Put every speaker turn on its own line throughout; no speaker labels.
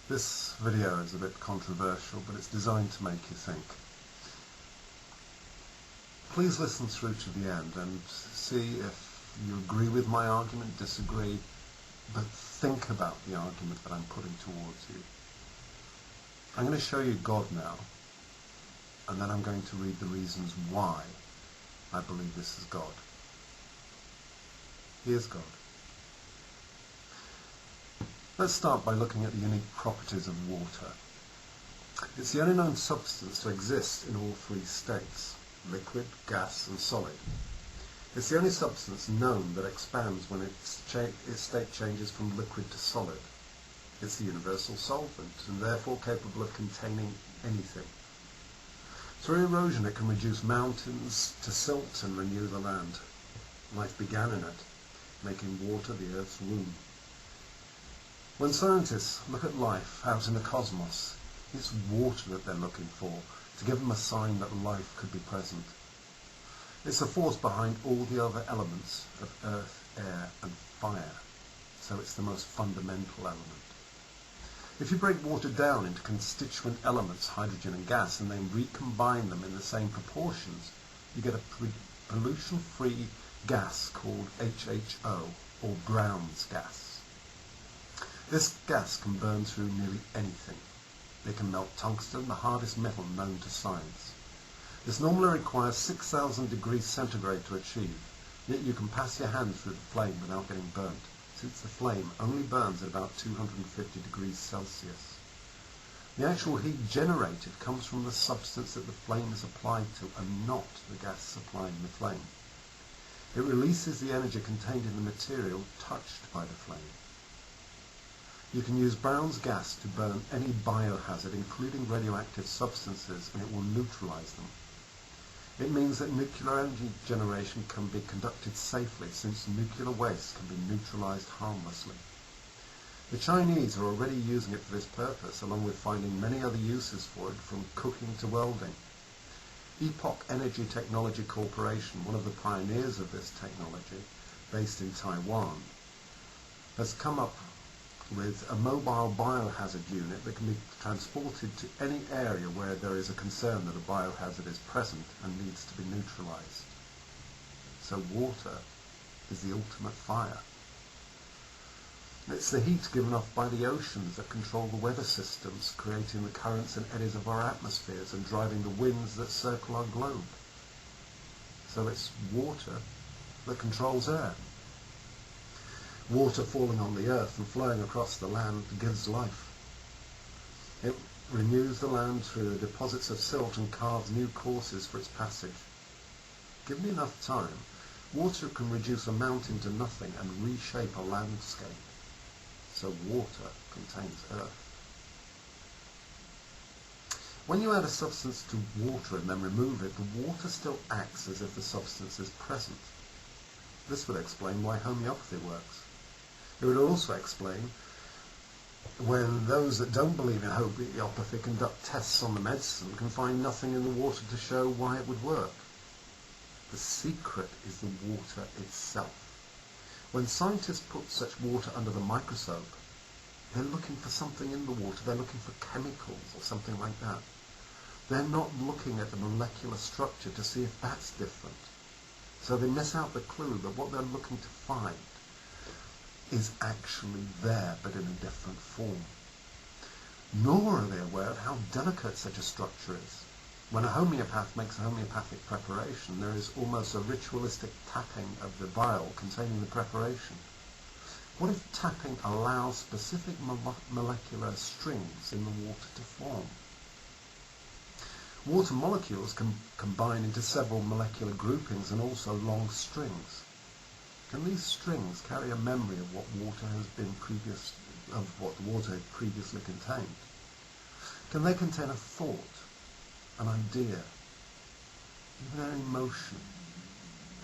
This video is a bit controversial, but it's designed to make you think. Please listen through to the end and see if you agree with my argument, disagree, but think about the argument that I'm putting towards you. I'm going to show you God now, and then I'm going to read the reasons why I believe this is God. Here's God. Let's start by looking at the unique properties of water. It's the only known substance to exist in all three states: liquid, gas and solid. It's the only substance known that expands when its state changes from liquid to solid. It's the universal solvent and therefore capable of containing anything. Through erosion it can reduce mountains to silt and renew the land. Life began in it, making water the earth's womb. When scientists look at life out in the cosmos, it's water that they're looking for, to give them a sign that life could be present. It's the force behind all the other elements of earth, air and fire, so it's the most fundamental element. If you break water down into constituent elements, hydrogen and gas, and then recombine them in the same proportions, you get a pollution-free gas called HHO, or Brown's gas. This gas can burn through nearly anything. It can melt tungsten, the hardest metal known to science. This normally requires 6,000 degrees centigrade to achieve, yet you can pass your hand through the flame without getting burnt, since the flame only burns at about 250 degrees Celsius. The actual heat generated comes from the substance that the flame is applied to and not the gas supplying the flame. It releases the energy contained in the material touched by the flame. You can use Brown's gas to burn any biohazard, including radioactive substances, and it will neutralize them. It means that nuclear energy generation can be conducted safely, since nuclear waste can be neutralized harmlessly. The Chinese are already using it for this purpose, along with finding many other uses for it, from cooking to welding. Epoch Energy Technology Corporation, one of the pioneers of this technology, based in Taiwan, has come up with a mobile biohazard unit that can be transported to any area where there is a concern that a biohazard is present and needs to be neutralized. So water is the ultimate fire. It's the heat given off by the oceans that control the weather systems, creating the currents and eddies of our atmospheres and driving the winds that circle our globe. So it's water that controls air. Water falling on the earth and flowing across the land gives life. It renews the land through the deposits of silt and carves new courses for its passage. Given enough time, water can reduce a mountain to nothing and reshape a landscape. So water contains earth. When you add a substance to water and then remove it, the water still acts as if the substance is present. This would explain why homeopathy works. It would also explain when those that don't believe in homeopathy conduct tests on the medicine can find nothing in the water to show why it would work. The secret is the water itself. When scientists put such water under the microscope, they're looking for something in the water. They're looking for chemicals or something like that. They're not looking at the molecular structure to see if that's different. So they miss out the clue that what they're looking to find is actually there, but in a different form. Nor are they aware of how delicate such a structure is. When a homeopath makes a homeopathic preparation, there is almost a ritualistic tapping of the vial containing the preparation. What if tapping allows specific molecular strings in the water to form? Water molecules can combine into several molecular groupings and also long strings. Can these strings carry a memory of what the water had previously contained? Can they contain a thought, an idea, even an emotion,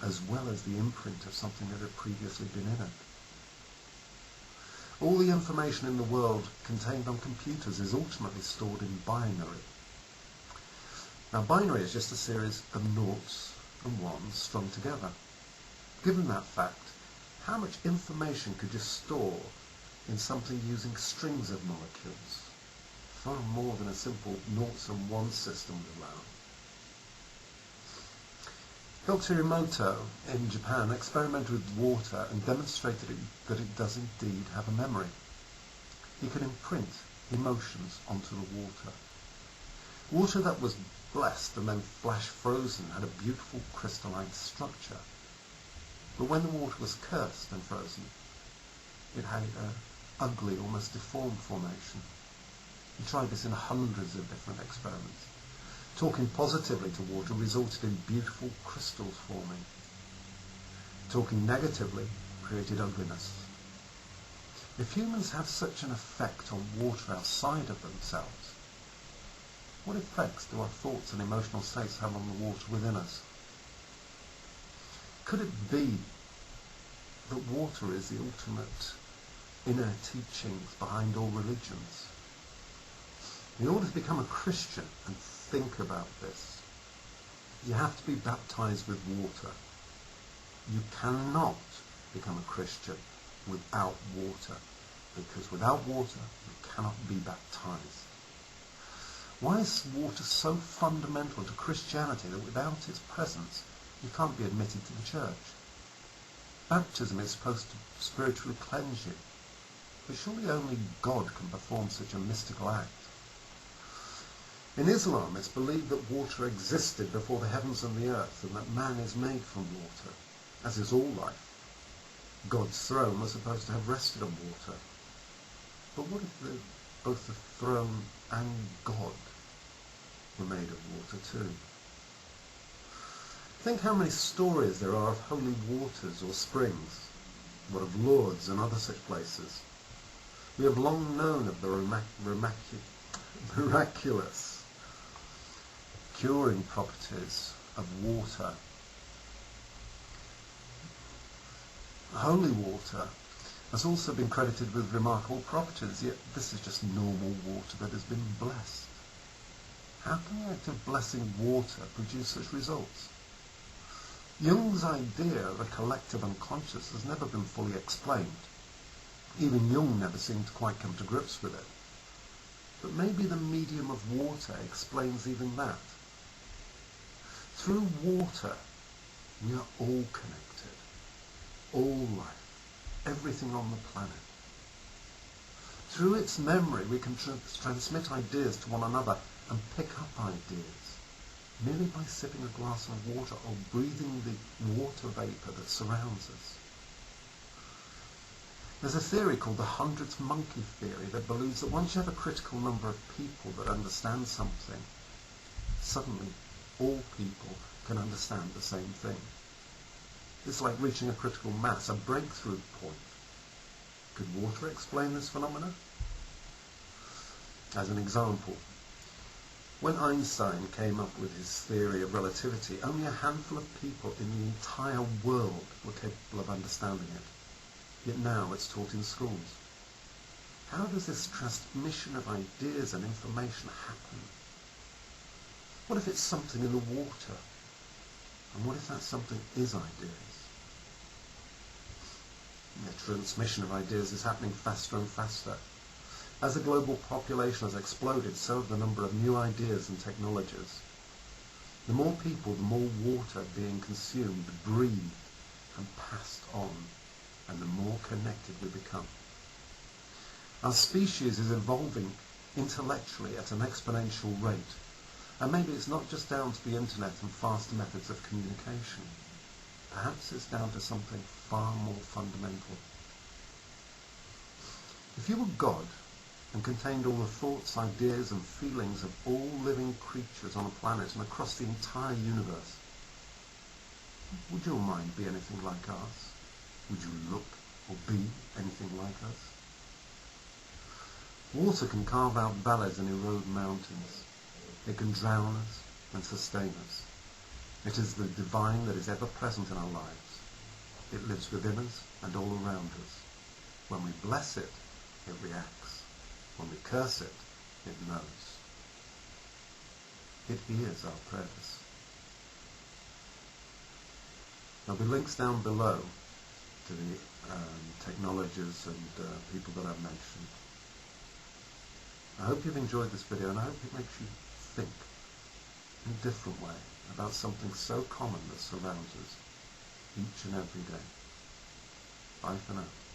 as well as the imprint of something that had previously been in it? All the information in the world contained on computers is ultimately stored in binary. Now, binary is just a series of noughts and ones strung together. Given that fact, how much information could you store in something using strings of molecules? far more than a simple noughts and ones system would allow. Dr. Emoto in Japan experimented with water and demonstrated that it does indeed have a memory. He could imprint emotions onto the water. Water that was blessed and then flash frozen had a beautiful crystalline structure. But when the water was cursed and frozen, it had an ugly, almost deformed formation. He tried this in hundreds of different experiments. Talking positively to water resulted in beautiful crystals forming. Talking negatively created ugliness. If humans have such an effect on water outside of themselves, what effects do our thoughts and emotional states have on the water within us? Could it be that water is the ultimate inner teachings behind all religions? In order to become a Christian and think about this, you have to be baptized with water. You cannot become a Christian without water, because without water you cannot be baptized. Why is water so fundamental to Christianity that without its presence you can't be admitted to the church? Baptism is supposed to spiritually cleanse you, but surely only God can perform such a mystical act. In Islam, it's believed that water existed before the heavens and the earth, and that man is made from water, as is all life. God's throne was supposed to have rested on water. But what if both the throne and God were made of water too? Think how many stories there are of holy waters or springs, what of Lourdes and other such places. We have long known of the miraculous curing properties of water. Holy water has also been credited with remarkable properties, yet this is just normal water that has been blessed. How can the act of blessing water produce such results? Jung's idea of a collective unconscious has never been fully explained. Even Jung never seemed to quite come to grips with it. But maybe the medium of water explains even that. Through water, we are all connected. All life, everything on the planet. Through its memory, we can transmit ideas to one another and pick up ideas, merely by sipping a glass of water or breathing the water vapour that surrounds us. There's a theory called the 100th monkey theory that believes that once you have a critical number of people that understand something, suddenly all people can understand the same thing. It's like reaching a critical mass, a breakthrough point. Could water explain this phenomena? As an example, when Einstein came up with his theory of relativity, only a handful of people in the entire world were capable of understanding it. Yet now it's taught in schools. How does this transmission of ideas and information happen? What if it's something in the water? And what if that something is ideas? The transmission of ideas is happening faster and faster. As the global population has exploded, so have the number of new ideas and technologies. The more people, the more water being consumed, breathed, and passed on, and the more connected we become. Our species is evolving intellectually at an exponential rate, and maybe it's not just down to the internet and faster methods of communication. Perhaps it's down to something far more fundamental. If you were God and contained all the thoughts, ideas and feelings of all living creatures on a planet and across the entire universe, would your mind be anything like ours? Would you look or be anything like us? Water can carve out valleys and erode mountains. It can drown us and sustain us. It is the divine that is ever present in our lives. It lives within us and all around us. When we bless it, it reacts. When we curse it, it knows. It hears our prayers. There'll be links down below to the technologies and people that I've mentioned. I hope you've enjoyed this video, and I hope it makes you think in a different way about something so common that surrounds us each and every day. Bye for now.